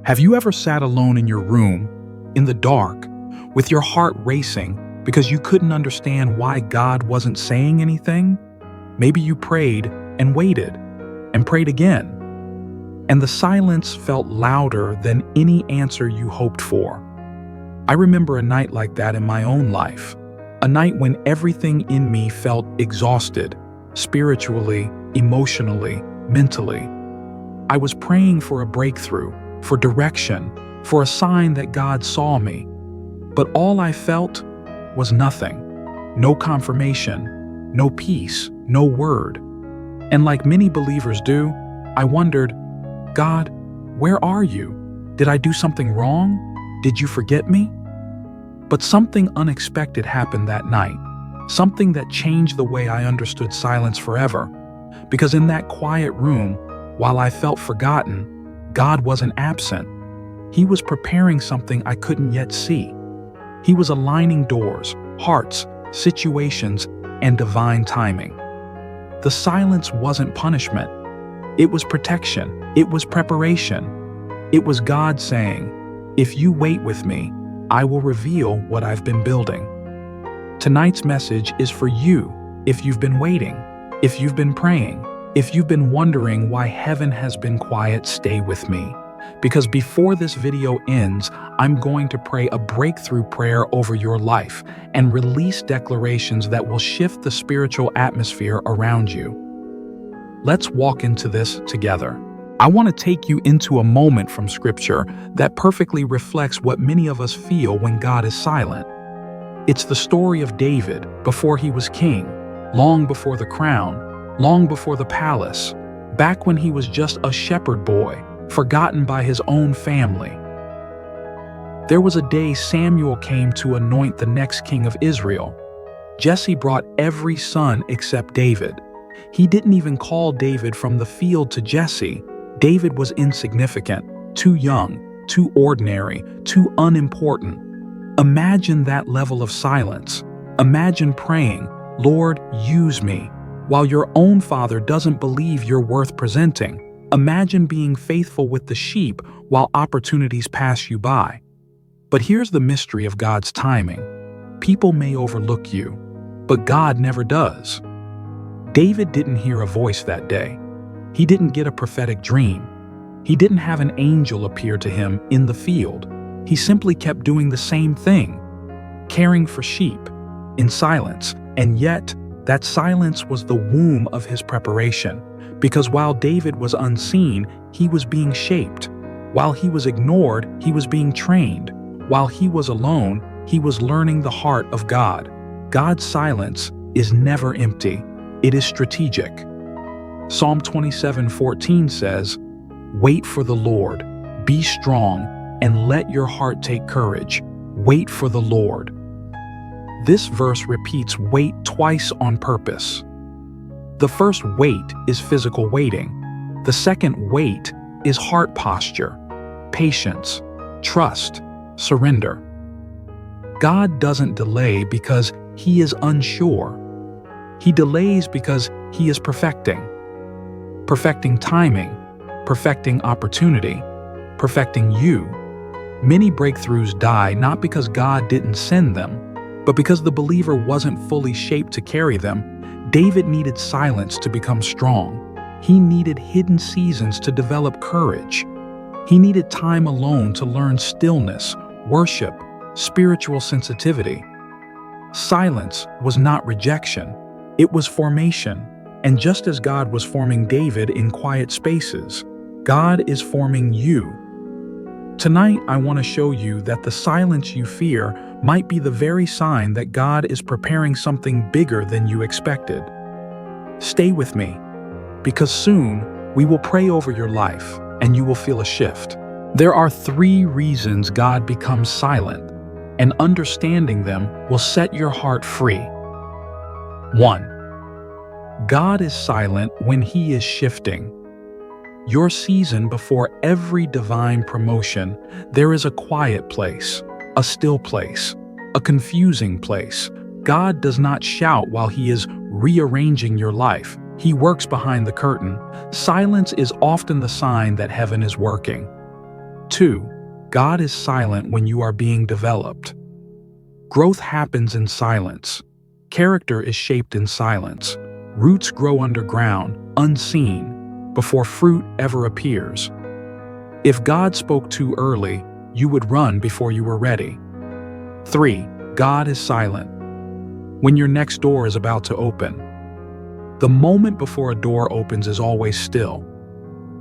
Have you ever sat alone in your room, in the dark, with your heart racing because you couldn't understand why God wasn't saying anything? Maybe you prayed and waited and prayed again, and the silence felt louder than any answer you hoped for. I remember a night like that in my own life, a night when everything in me felt exhausted, spiritually, emotionally, mentally. I was praying for a breakthrough, for direction, for a sign that God saw me. But all I felt was nothing. No confirmation, no peace, no word. And like many believers do, I wondered, God, where are you? Did I do something wrong? Did you forget me? But something unexpected happened that night, something that changed the way I understood silence forever. Because in that quiet room, while I felt forgotten, God wasn't absent. He was preparing something I couldn't yet see. He was aligning doors, hearts, situations, and divine timing. The silence wasn't punishment. It was protection. It was preparation. It was God saying, if you wait with me, I will reveal what I've been building. Tonight's message is for you if you've been waiting, if you've been praying, if you've been wondering why heaven has been quiet. Stay with me. Because before this video ends, I'm going to pray a breakthrough prayer over your life and release declarations that will shift the spiritual atmosphere around you. Let's walk into this together. I want to take you into a moment from Scripture that perfectly reflects what many of us feel when God is silent. It's the story of David before he was king, long before the crown, long before the palace, back when he was just a shepherd boy, forgotten by his own family. There was a day Samuel came to anoint the next king of Israel. Jesse brought every son except David. He didn't even call David from the field to Jesse. David was insignificant, too young, too ordinary, too unimportant. Imagine that level of silence. Imagine praying, Lord, use me, while your own father doesn't believe you're worth presenting. Imagine being faithful with the sheep while opportunities pass you by. But here's the mystery of God's timing. People may overlook you, but God never does. David didn't hear a voice that day. He didn't get a prophetic dream. He didn't have an angel appear to him in the field. He simply kept doing the same thing, caring for sheep, in silence. And yet, that silence was the womb of his preparation. Because while David was unseen, he was being shaped. While he was ignored, he was being trained. While he was alone, he was learning the heart of God. God's silence is never empty. It is strategic. Psalm 27:14 says, "Wait for the Lord, be strong, and let your heart take courage. Wait for the Lord." This verse repeats wait twice on purpose. The first wait is physical waiting. The second wait is heart posture, patience, trust, surrender. God doesn't delay because He is unsure. He delays because He is perfecting timing, perfecting opportunity, perfecting you. Many breakthroughs die not because God didn't send them, but because the believer wasn't fully shaped to carry them. David needed silence to become strong. He needed hidden seasons to develop courage. He needed time alone to learn stillness, worship, spiritual sensitivity. Silence was not rejection, it was formation. And just as God was forming David in quiet spaces, God is forming you. Tonight, I want to show you that the silence you fear might be the very sign that God is preparing something bigger than you expected. Stay with me, because soon we will pray over your life and you will feel a shift. There are 3 reasons God becomes silent, and understanding them will set your heart free. 1. God is silent when He is shifting. Your season before every divine promotion, there is a quiet place, a still place, a confusing place. God does not shout while He is rearranging your life. He works behind the curtain. Silence is often the sign that heaven is working. 2. God is silent when you are being developed. Growth happens in silence. Character is shaped in silence. Roots grow underground, unseen, before fruit ever appears. If God spoke too early, you would run before you were ready. 3. God is silent when your next door is about to open. The moment before a door opens is always still.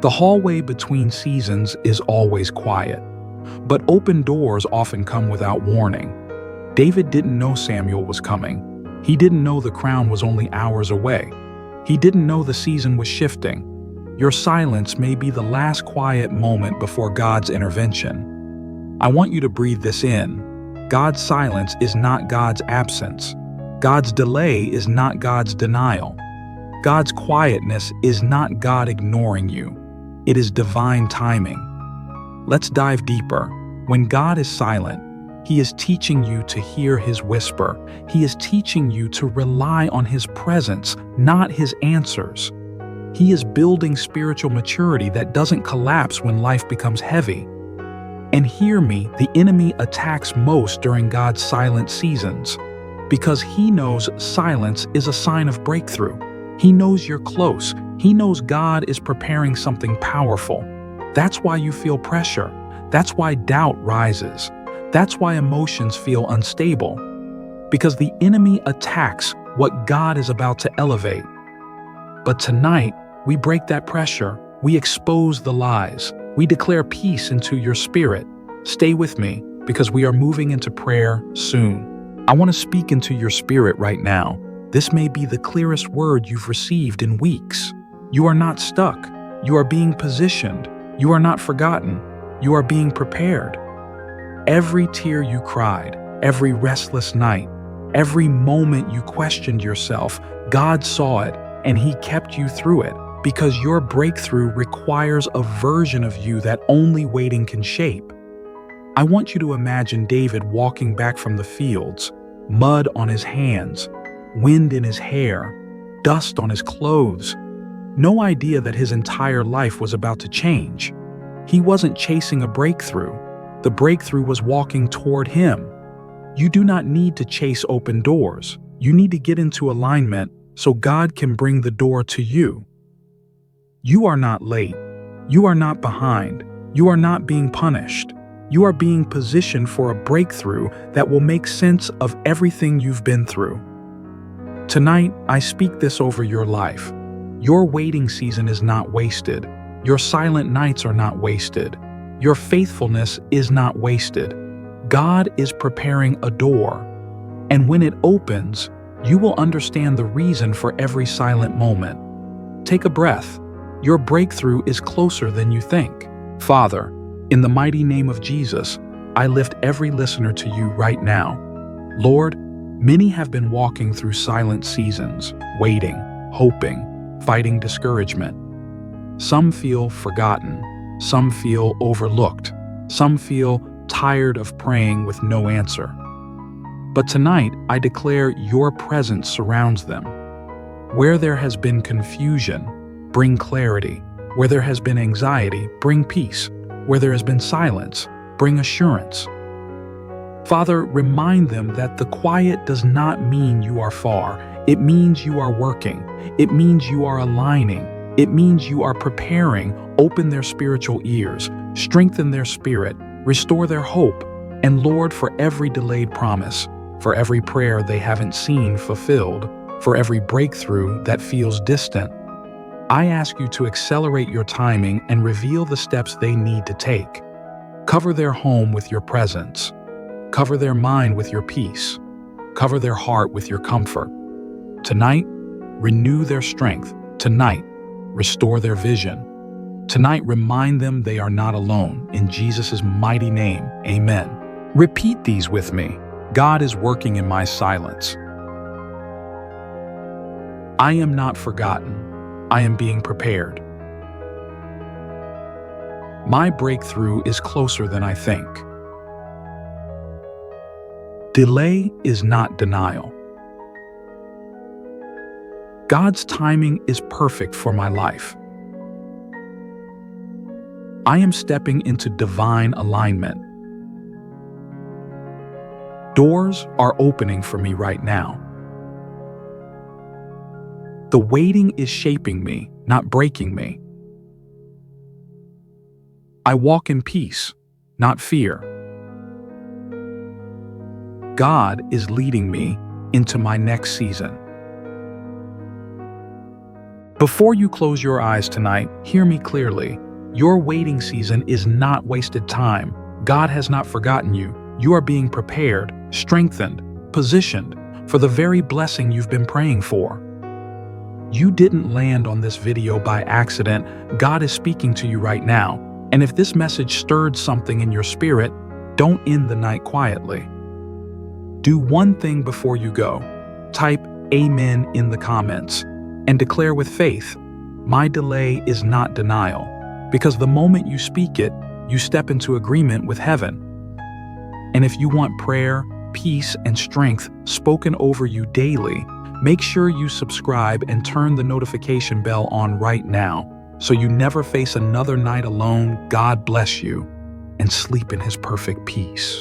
The hallway between seasons is always quiet. But open doors often come without warning. David didn't know Samuel was coming. He didn't know the crown was only hours away. He didn't know the season was shifting. Your silence may be the last quiet moment before God's intervention. I want you to breathe this in. God's silence is not God's absence. God's delay is not God's denial. God's quietness is not God ignoring you. It is divine timing. Let's dive deeper. When God is silent, He is teaching you to hear His whisper. He is teaching you to rely on His presence, not His answers. He is building spiritual maturity that doesn't collapse when life becomes heavy. And hear me, the enemy attacks most during God's silent seasons, because he knows silence is a sign of breakthrough. He knows you're close. He knows God is preparing something powerful. That's why you feel pressure. That's why doubt rises. That's why emotions feel unstable. Because the enemy attacks what God is about to elevate. But tonight, we break that pressure. We expose the lies. We declare peace into your spirit. Stay with me, because we are moving into prayer soon. I want to speak into your spirit right now. This may be the clearest word you've received in weeks. You are not stuck. You are being positioned. You are not forgotten. You are being prepared. Every tear you cried, every restless night, every moment you questioned yourself, God saw it and He kept you through it, because your breakthrough requires a version of you that only waiting can shape. I want you to imagine David walking back from the fields, mud on his hands, wind in his hair, dust on his clothes. No idea that his entire life was about to change. He wasn't chasing a breakthrough. The breakthrough was walking toward him. You do not need to chase open doors. You need to get into alignment so God can bring the door to you. You are not late. You are not behind. You are not being punished. You are being positioned for a breakthrough that will make sense of everything you've been through. Tonight, I speak this over your life. Your waiting season is not wasted. Your silent nights are not wasted. Your faithfulness is not wasted. God is preparing a door, and when it opens, you will understand the reason for every silent moment. Take a breath. Your breakthrough is closer than you think. Father, in the mighty name of Jesus, I lift every listener to you right now. Lord, many have been walking through silent seasons, waiting, hoping, fighting discouragement. Some feel forgotten. Some feel overlooked. Some feel tired of praying with no answer. But tonight, I declare your presence surrounds them. Where there has been confusion, bring clarity. Where there has been anxiety, bring peace. Where there has been silence, bring assurance. Father, remind them that the quiet does not mean you are far. It means you are working. It means you are aligning. It means you are preparing. Open their spiritual ears, strengthen their spirit, restore their hope, and Lord, for every delayed promise, for every prayer they haven't seen fulfilled, for every breakthrough that feels distant, I ask you to accelerate your timing and reveal the steps they need to take. Cover their home with your presence. Cover their mind with your peace. Cover their heart with your comfort. Tonight, renew their strength. Tonight, restore their vision. Tonight, remind them they are not alone. In Jesus' mighty name, amen. Repeat these with me. God is working in my silence. I am not forgotten. I am being prepared. My breakthrough is closer than I think. Delay is not denial. God's timing is perfect for my life. I am stepping into divine alignment. Doors are opening for me right now. The waiting is shaping me, not breaking me. I walk in peace, not fear. God is leading me into my next season. Before you close your eyes tonight, hear me clearly. Your waiting season is not wasted time. God has not forgotten you. You are being prepared, strengthened, positioned for the very blessing you've been praying for. You didn't land on this video by accident. God is speaking to you right now. And if this message stirred something in your spirit, don't end the night quietly. Do one thing before you go. Type Amen in the comments and declare with faith, my delay is not denial, because the moment you speak it, you step into agreement with heaven. And if you want prayer, peace, and strength spoken over you daily, make sure you subscribe and turn the notification bell on right now so you never face another night alone. God bless you and sleep in His perfect peace.